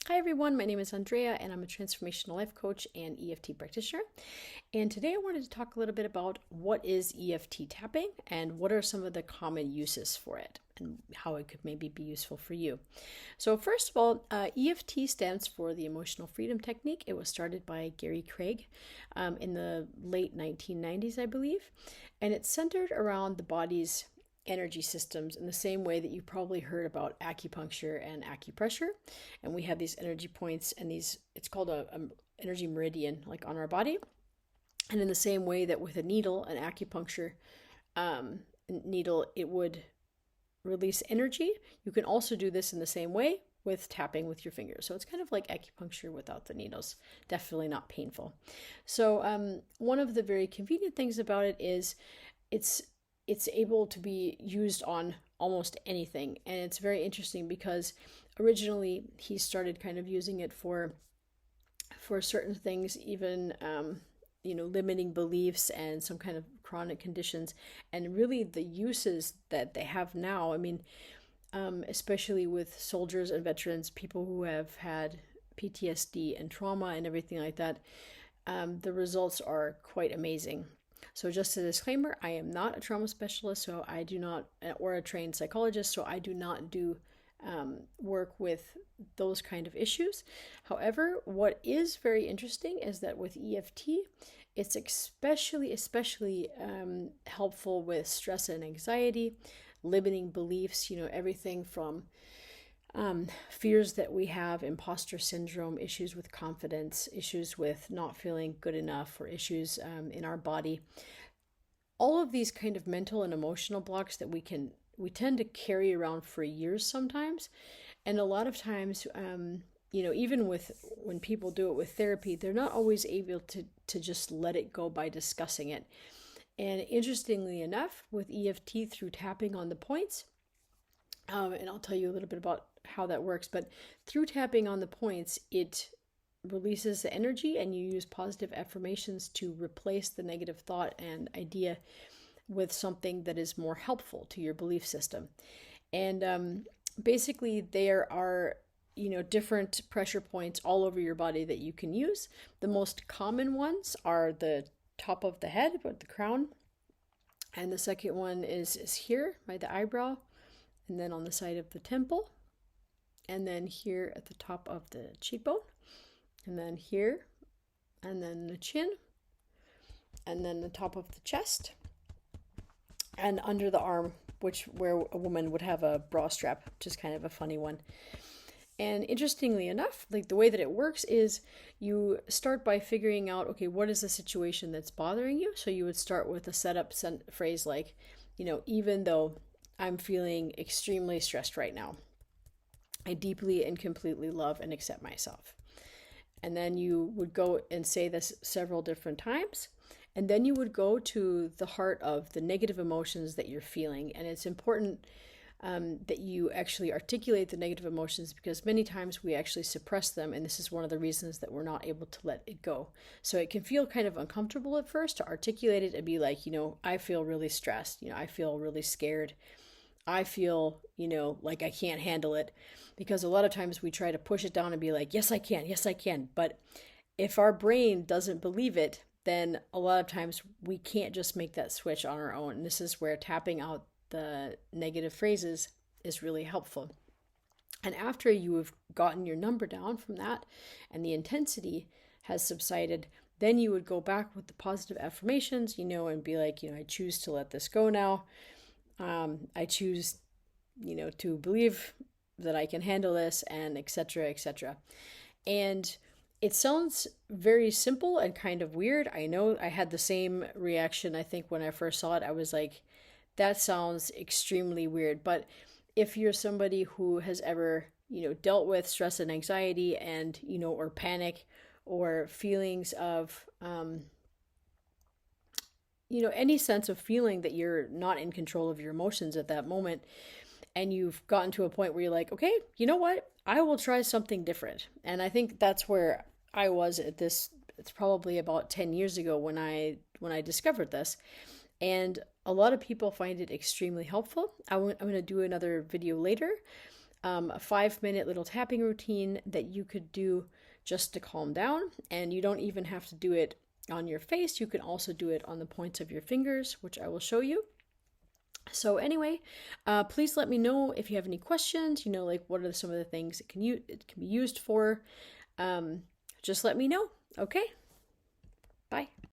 Hi everyone, my name is Andrea and I'm a transformational life coach and EFT practitioner. And today I wanted to talk a little bit about what is EFT tapping and what are some of the common uses for it and how it could maybe be useful for you. So first of all, EFT stands for the Emotional Freedom Technique. It was started by Gary Craig in the late 1990s, I believe. And it's centered around the body's energy systems in the same way that you probably heard about acupuncture and acupressure. And we have these energy points and it's called a energy meridian, like on our body. And in the same way that with a needle, an acupuncture needle, it would release energy. You can also do this in the same way with tapping with your fingers. So it's kind of like acupuncture without the needles. Definitely not painful. So one of the very convenient things about it is it's able to be used on almost anything. And it's very interesting because originally he started kind of using it for certain things, even, limiting beliefs and some kind of chronic conditions. And really the uses that they have now, especially with soldiers and veterans, people who have had PTSD and trauma and everything like that, the results are quite amazing. So just a disclaimer, I am not a trauma specialist, so I do not, or a trained psychologist, so I do not do work with those kind of issues. However, what is very interesting is that with EFT, it's especially helpful with stress and anxiety, limiting beliefs, everything from fears that we have, imposter syndrome, issues with confidence, issues with not feeling good enough, or issues in our body. All of these kind of mental and emotional blocks that we tend to carry around for years sometimes. And a lot of times, even when people do it with therapy, they're not always able to just let it go by discussing it. And interestingly enough, with EFT through tapping on the points, and I'll tell you a little bit about how that works, but through tapping on the points, it releases the energy and you use positive affirmations to replace the negative thought and idea with something that is more helpful to your belief system. And basically there are different pressure points all over your body that you can use. The most common ones are the top of the head, but the crown, and the second one is here by the eyebrow, and then on the side of the temple, and then here at the top of the cheekbone, and then here, and then the chin, and then the top of the chest, and under the arm, where a woman would have a bra strap, which is kind of a funny one. And interestingly enough, like the way that it works is you start by figuring out, okay, what is the situation that's bothering you? So you would start with a setup phrase like, even though I'm feeling extremely stressed right now, I deeply and completely love and accept myself. And then you would go and say this several different times. And then you would go to the heart of the negative emotions that you're feeling. And it's important that you actually articulate the negative emotions, because many times we actually suppress them. And this is one of the reasons that we're not able to let it go. So it can feel kind of uncomfortable at first to articulate it and be like, I feel really stressed. I feel really scared. I feel, like I can't handle it, because a lot of times we try to push it down and be like, yes, I can. Yes, I can. But if our brain doesn't believe it, then a lot of times we can't just make that switch on our own. And this is where tapping out the negative phrases is really helpful. And after you have gotten your number down from that and the intensity has subsided, then you would go back with the positive affirmations, and be like, I choose to let this go now. I choose, to believe that I can handle this, and etc., etc. And it sounds very simple and kind of weird. I know I had the same reaction, I think, when I first saw it. I was like, that sounds extremely weird. But if you're somebody who has ever, dealt with stress and anxiety and, or panic or feelings of, any sense of feeling that you're not in control of your emotions at that moment, and you've gotten to a point where you're like, okay, you know what? I will try something different. And I think that's where I was at this. It's probably about 10 years ago when I discovered this. And a lot of people find it extremely helpful. I'm going to do another video later a 5-minute little tapping routine that you could do just to calm down. And you don't even have to do it on your face. You can also do it on the points of your fingers, which I will show you. So anyway, please let me know if you have any questions, like what are some of the things it can be used for. Just let me know. Okay. Bye.